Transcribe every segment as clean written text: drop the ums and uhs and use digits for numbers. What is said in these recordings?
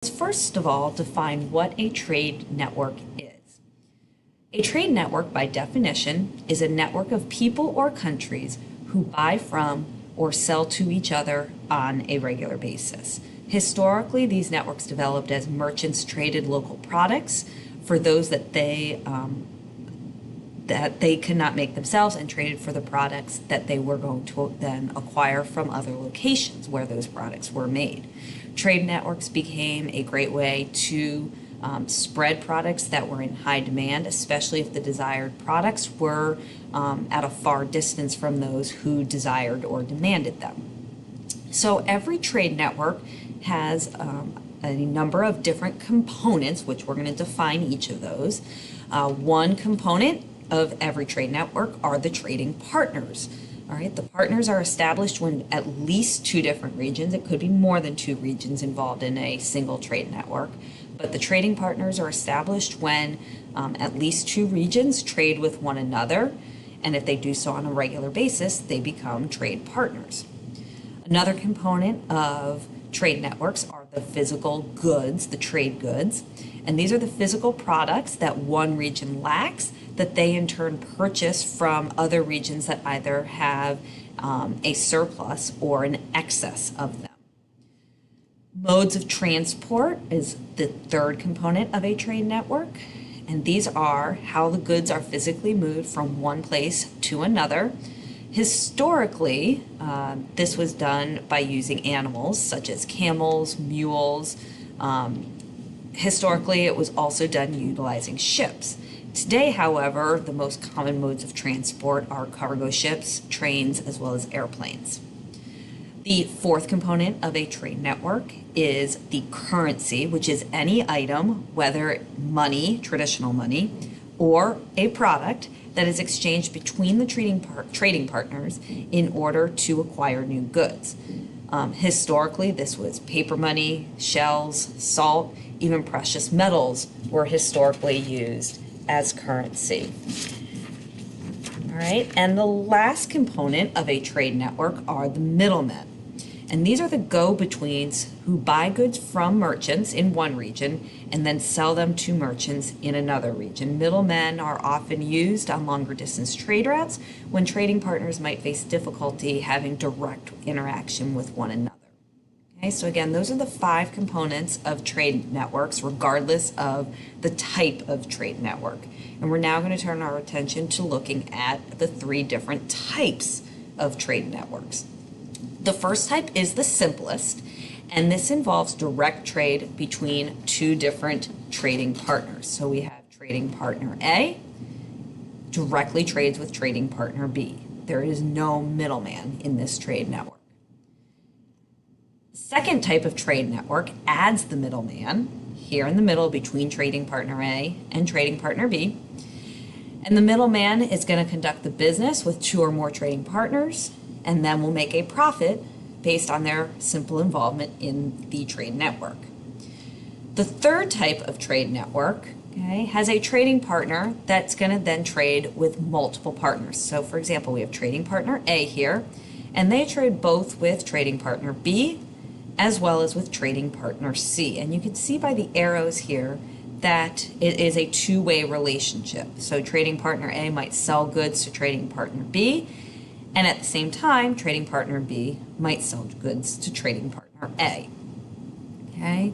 Let's first of all define what a trade network is. A trade network, by definition, is a network of people or countries who buy from or sell to each other on a regular basis. Historically, these networks developed as merchants traded local products for those that they could not make themselves, and traded for the products that they were going to then acquire from other locations where those products were made. Trade networks became a great way to spread products that were in high demand, especially if the desired products were at a far distance from those who desired or demanded them. So every trade network has a number of different components, which we're going to define each of those. One component of every trade network are the trading partners. All right, the partners are established when at least two different regions, it could be more than two regions involved in a single trade network, but the trading partners are established when at least two regions trade with one another, and if they do so on a regular basis, they become trade partners. Another component of trade networks are the physical goods, the trade goods, and these are the physical products that one region lacks that they in turn purchase from other regions that either have a surplus or an excess of them. Modes of transport is the third component of a trade network, and these are how the goods are physically moved from one place to another. Historically, this was done by using animals such as camels, mules. Historically, it was also done utilizing ships. Today, however, the most common modes of transport are cargo ships, trains, as well as airplanes. The fourth component of a trade network is the currency, which is any item, whether money, traditional money, or a product that is exchanged between the trading partners in order to acquire new goods. Historically, this was paper money, shells, salt, even precious metals were historically used as currency. All right, and the last component of a trade network are the middlemen. And these are the go-betweens who buy goods from merchants in one region and then sell them to merchants in another region. Middlemen are often used on longer distance trade routes when trading partners might face difficulty having direct interaction with one another. Okay, so again, those are the 5 components of trade networks, regardless of the type of trade network. And we're now going to turn our attention to looking at the 3 different types of trade networks. The first type is the simplest, and this involves direct trade between 2 different trading partners. So we have trading partner A directly trades with trading partner B. There is no middleman in this trade network. The second type of trade network adds the middleman here in the middle between trading partner A and trading partner B. And the middleman is going to conduct the business with 2 or more trading partners, and then will make a profit based on their simple involvement in the trade network. The third type of trade network, okay, has a trading partner that's going to then trade with multiple partners. So for example, we have trading partner A here, and they trade both with trading partner B as well as with trading partner C. And you can see by the arrows here that it is a two-way relationship. So trading partner A might sell goods to trading partner B, and at the same time, trading partner B might sell goods to trading partner A. Okay.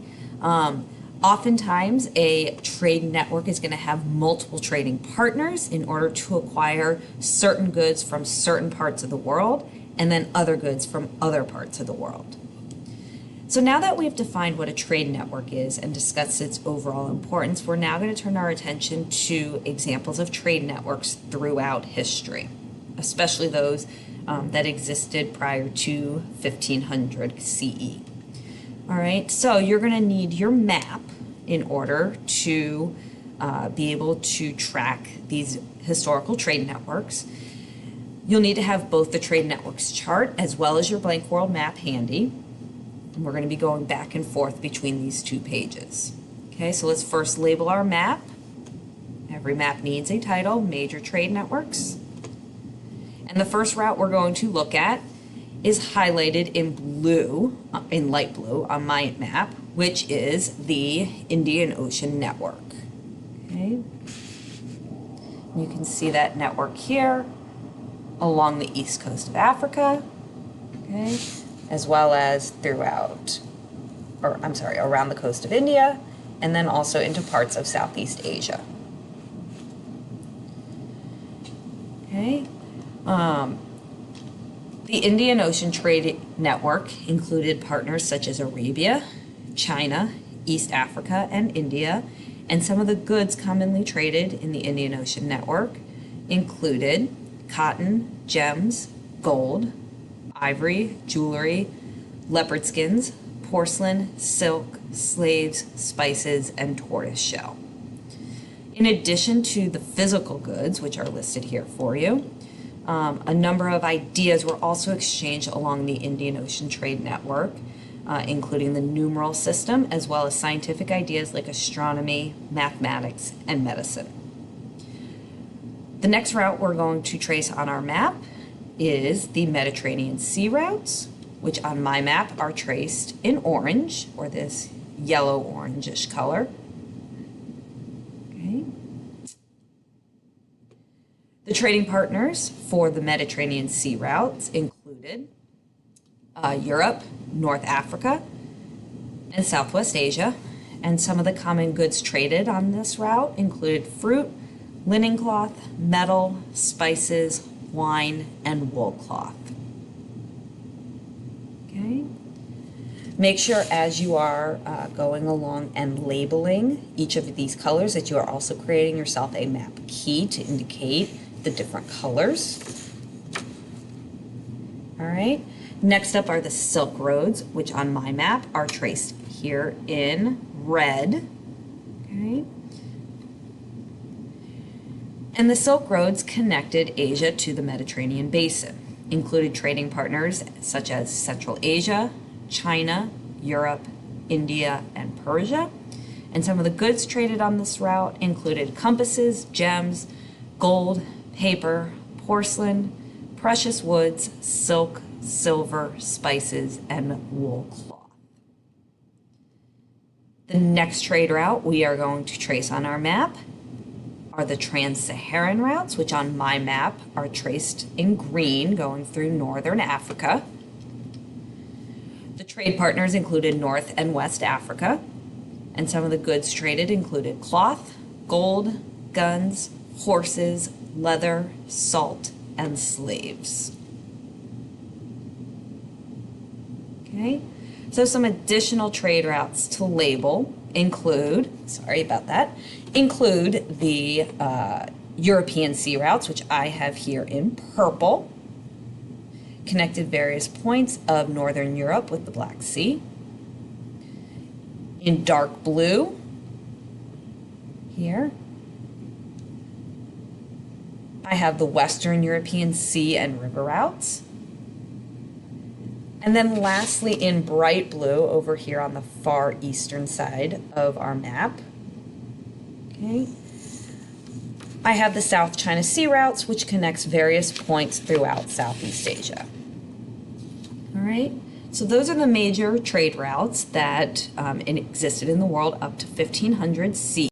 Oftentimes, a trade network is going to have multiple trading partners in order to acquire certain goods from certain parts of the world and then other goods from other parts of the world. So now that we've defined what a trade network is and discussed its overall importance, we're now going to turn our attention to examples of trade networks throughout history, especially those that existed prior to 1500 CE. All right, so you're going to need your map in order to be able to track these historical trade networks. You'll need to have both the trade networks chart as well as your blank world map handy. And we're going to be going back and forth between these 2 pages. Okay, so let's first label our map. Every map needs a title, Major Trade Networks. And the first route we're going to look at is highlighted in blue, in light blue on my map, which is the Indian Ocean Network. Okay. You can see that network here along the east coast of Africa, okay, as well as throughout, or I'm sorry, around the coast of India, and then also into parts of Southeast Asia. Okay. The Indian Ocean Trade Network included partners such as Arabia, China, East Africa, and India, and some of the goods commonly traded in the Indian Ocean Network included cotton, gems, gold, ivory, jewelry, leopard skins, porcelain, silk, slaves, spices, and tortoise shell. In addition to the physical goods, which are listed here for you, a number of ideas were also exchanged along the Indian Ocean Trade Network, including the numeral system, as well as scientific ideas like astronomy, mathematics, and medicine. The next route we're going to trace on our map is the Mediterranean Sea routes, which on my map are traced in orange, or this yellow-orangish color. Okay. The trading partners for the Mediterranean Sea routes included Europe, North Africa, and Southwest Asia, and some of the common goods traded on this route included fruit, linen cloth, metal, spices, wine, and wool cloth. Okay. Make sure as you are going along and labeling each of these colors that you are also creating yourself a map key to indicate the different colors. All right. Next up are the Silk Roads, which on my map are traced here in red. Okay. And the Silk Roads connected Asia to the Mediterranean basin, included trading partners such as Central Asia, China, Europe, India, and Persia. And some of the goods traded on this route included compasses, gems, gold, paper, porcelain, precious woods, silk, silver, spices, and wool cloth. The next trade route we are going to trace on our map are the Trans-Saharan routes, which on my map are traced in green going through northern Africa. The trade partners included North and West Africa, and some of the goods traded included cloth, gold, guns, horses, leather, salt, and slaves. Okay, so some additional trade routes to label include, include the European sea routes, which I have here in purple, connected various points of northern Europe with the Black Sea. In dark blue, here, I have the Western European sea and river routes. And then lastly, in bright blue, over here on the far eastern side of our map, okay, I have the South China Sea routes, which connects various points throughout Southeast Asia. All right, so those are the major trade routes that existed in the world up to 1500 CE.